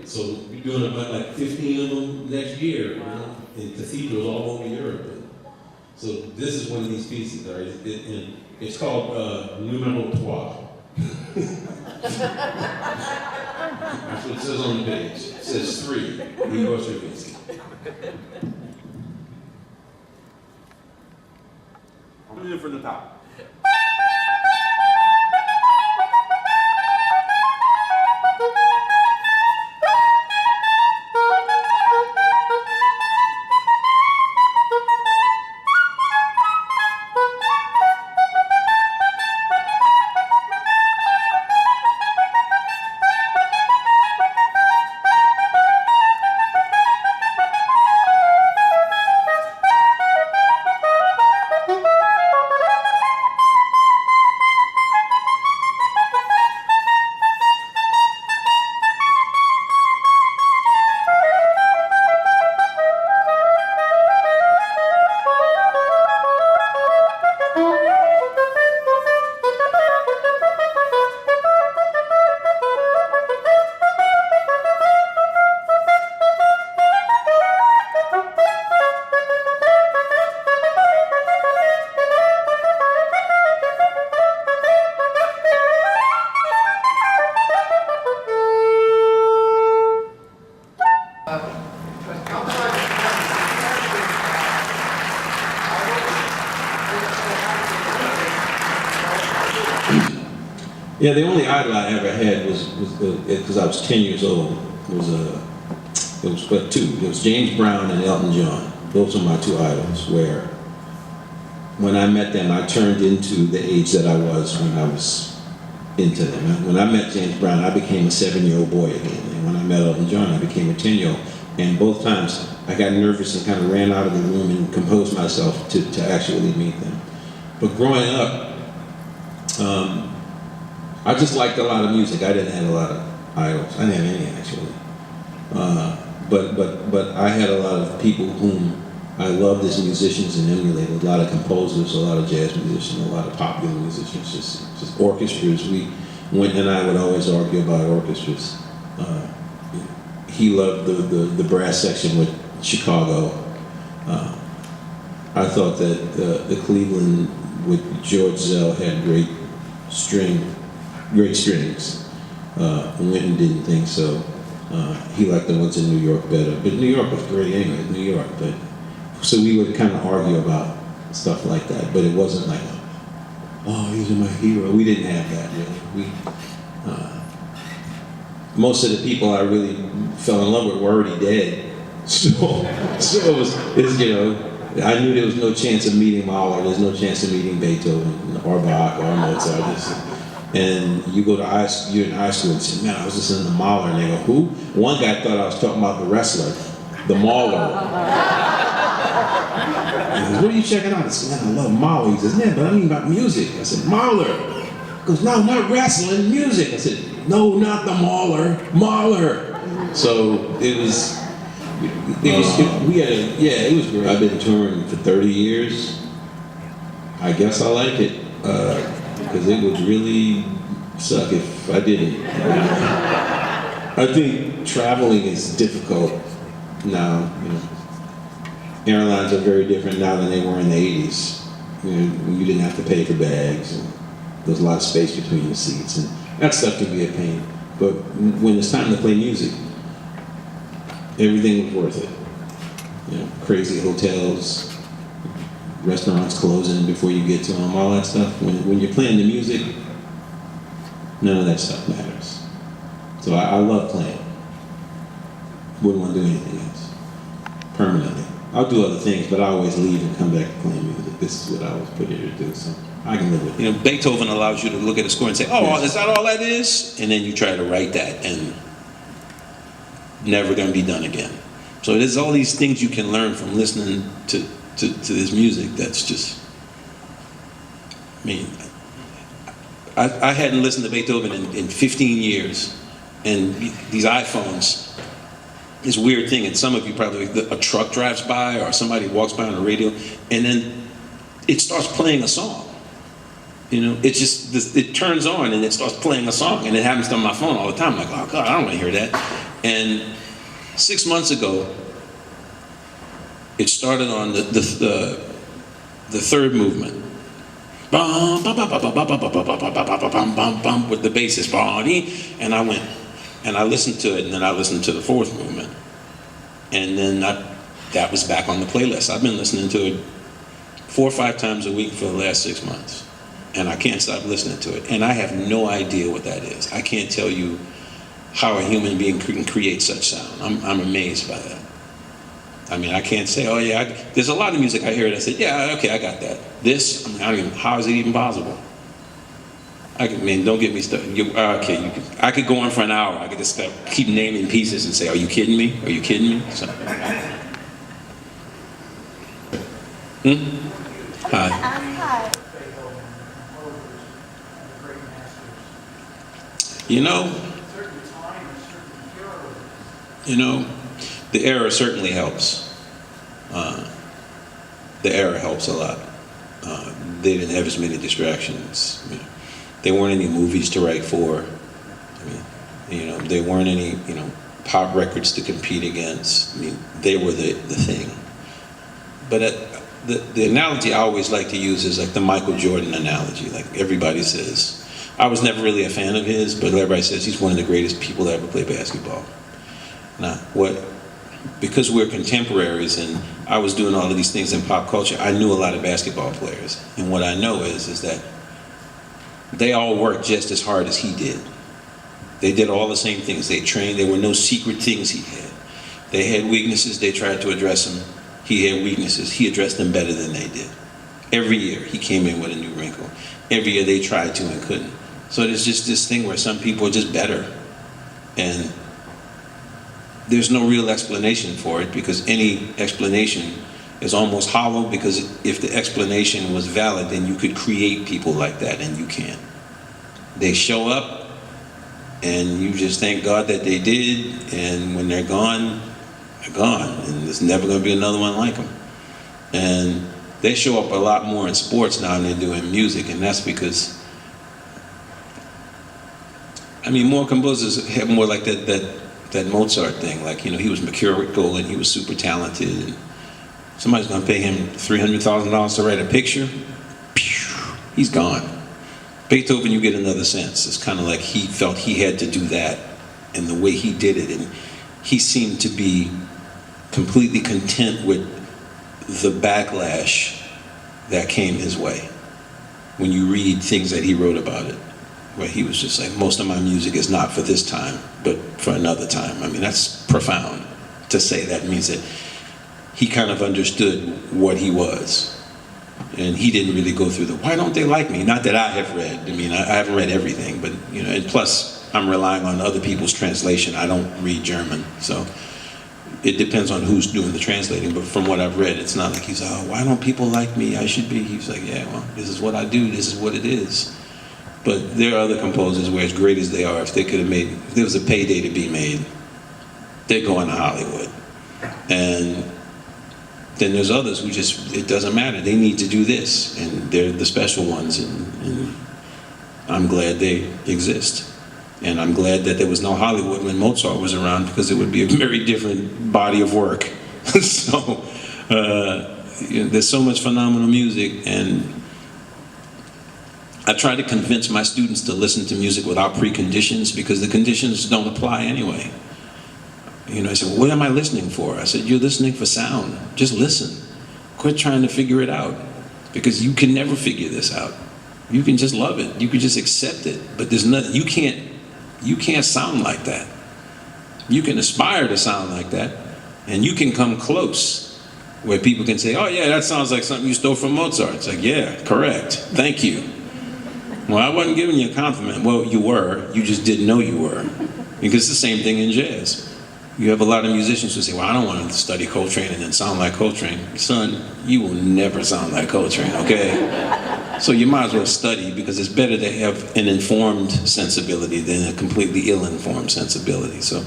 So we're doing about like 15 of them next year, you know, in cathedrals all over Europe. So this is one of these pieces, all right? And it's called Numéro 3. That's what it says on the page. It says 3. Igor Stravinsky. I'm gonna do it from the top. Yeah, the only idol I ever had was because I was 10 years old. It was but two. It was James Brown and Elton John. Those are my two idols. Where when I met them, I turned into the age that I was when I was into them. When I met James Brown, I became a 7-year-old boy again, and when I met Elton John, I became a 10-year-old. And both times, I got nervous and kind of ran out of the room and composed myself to actually meet them. But growing up, I just liked a lot of music. I didn't have a lot of idols. I didn't have any, actually. But I had a lot of people whom I loved as musicians and emulated. A lot of composers, a lot of jazz musicians, a lot of popular musicians, just orchestras. Wynton and I would always argue about orchestras. He loved the brass section with Chicago. I thought that the Cleveland with George Zell had great strings. Wynton didn't think so. He liked the ones in New York better. But New York was great anyway, New York. But so we would kind of argue about stuff like that. But it wasn't like, oh, these are my hero. We didn't have that really. Most of the people I really fell in love with were already dead. So it was, you know, I knew there was no chance of meeting Mahler. There's no chance of meeting Beethoven or Bach or Mozart. And you go to you're in high school and say, man, I was listening to Mahler, and they go, who? One guy thought I was talking about the wrestler, the Mahler. He goes, what are you checking out? I said, man, I love Mahler. He says, yeah, but I mean about music. I said, Mahler. He goes, no, not wrestling, music. I said, no, not the Mahler, Mahler. So it was great. I've been touring for 30 years. I guess I like it. Because it would really suck if I didn't. I think traveling is difficult now. You know, airlines are very different now than they were in the 80s. You know, when you didn't have to pay for bags, and there was a lot of space between the seats, and that stuff can be a pain. But when it's time to play music, everything was worth it. You know, crazy hotels, restaurants closing before you get to them, all that stuff. When you're playing the music, none of that stuff matters. So I love playing. Wouldn't want to do anything else permanently. I'll do other things, but I always leave and come back to playing music. This is what I was put here to do, so I can live with it. You know, Beethoven allows you to look at a score and say, oh, yes. Is that all that is? And then you try to write that, and never going to be done again. So there's all these things you can learn from listening to this music that's just, I mean, I hadn't listened to Beethoven in 15 years, and these iPhones, this weird thing, and some of you probably, a truck drives by or somebody walks by on the radio, and then it starts playing a song. You know, it just, it turns on and it starts playing a song, and it happens on my phone all the time. I'm like, oh God, I don't want to hear that. And 6 months ago, it started on the third movement. Bum, bum, bum, bum, bum, bum, bum, bum, bum, bum, bum, bum, with the bassist. And I went and I listened to it, and then I listened to the fourth movement. And then that was back on the playlist. I've been listening to it 4 or 5 times a week for the last 6 months. And I can't stop listening to it. And I have no idea what that is. I can't tell you how a human being can create such sound. I'm amazed by that. I mean, I can't say, oh yeah, there's a lot of music I hear and I said, yeah, okay, I got that. This, I mean, I don't even, how is it even possible? I mean, don't get me started. I could go on for an hour. I could just keep naming pieces and say, are you kidding me? Are you kidding me? So. Hi. Hi. You know, the era certainly helps. The era helps a lot. They didn't have as many distractions. I mean, there weren't any movies to write for. I mean, there weren't any, pop records to compete against. I mean, they were the thing. But the analogy I always like to use is like the Michael Jordan analogy. Like everybody says, I was never really a fan of his, but everybody says he's one of the greatest people to ever play basketball. Now, because we're contemporaries and I was doing all of these things in pop culture, I knew a lot of basketball players. And what I know is that they all worked just as hard as he did. They did all the same things. They trained. There were no secret things he had. They had weaknesses. They tried to address them. He had weaknesses. He addressed them better than they did. Every year he came in with a new wrinkle. Every year they tried to and couldn't. So there's just this thing where some people are just better. And there's no real explanation for it, because any explanation is almost hollow, because if the explanation was valid, then you could create people like that, and you can't. They show up, and you just thank God that they did, and when they're gone, and there's never going to be another one like them. And they show up a lot more in sports now than they do in music, and that's because, I mean, more composers have more like that Mozart thing, like, he was mercurial and he was super talented, and somebody's gonna pay him $300,000 to write a picture, he's gone. Beethoven, you get another sense. It's kind of like he felt he had to do that, and the way he did it, and he seemed to be completely content with the backlash that came his way. When you read things that he wrote about it, where he was just like, most of my music is not for this time, but for another time. I mean, that's profound to say. That means that he kind of understood what he was. And he didn't really go through why don't they like me? Not that I have read. I mean, I haven't read everything, but, and plus I'm relying on other people's translation. I don't read German, so it depends on who's doing the translating. But from what I've read, it's not like he's, oh, why don't people like me? I should be. He's like, yeah, well, this is what I do. This is what it is. But there are other composers where, as great as they are, if there was a payday to be made, they're going to Hollywood. And then there's others who just, it doesn't matter. They need to do this, and they're the special ones, and I'm glad they exist. And I'm glad that there was no Hollywood when Mozart was around, because it would be a very different body of work. So there's so much phenomenal music, and I try to convince my students to listen to music without preconditions, because the conditions don't apply anyway. I said, well, what am I listening for? I said, you're listening for sound. Just listen. Quit trying to figure it out, because you can never figure this out. You can just love it. You can just accept it. But there's nothing, you can't sound like that. You can aspire to sound like that, and you can come close, where people can say, oh yeah, that sounds like something you stole from Mozart. It's like, yeah, correct. Thank you. Well, I wasn't giving you a compliment. Well, you were. You just didn't know you were. Because it's the same thing in jazz. You have a lot of musicians who say, well, I don't want to study Coltrane and then sound like Coltrane. Son, you will never sound like Coltrane, okay? So you might as well study, because it's better to have an informed sensibility than a completely ill-informed sensibility. So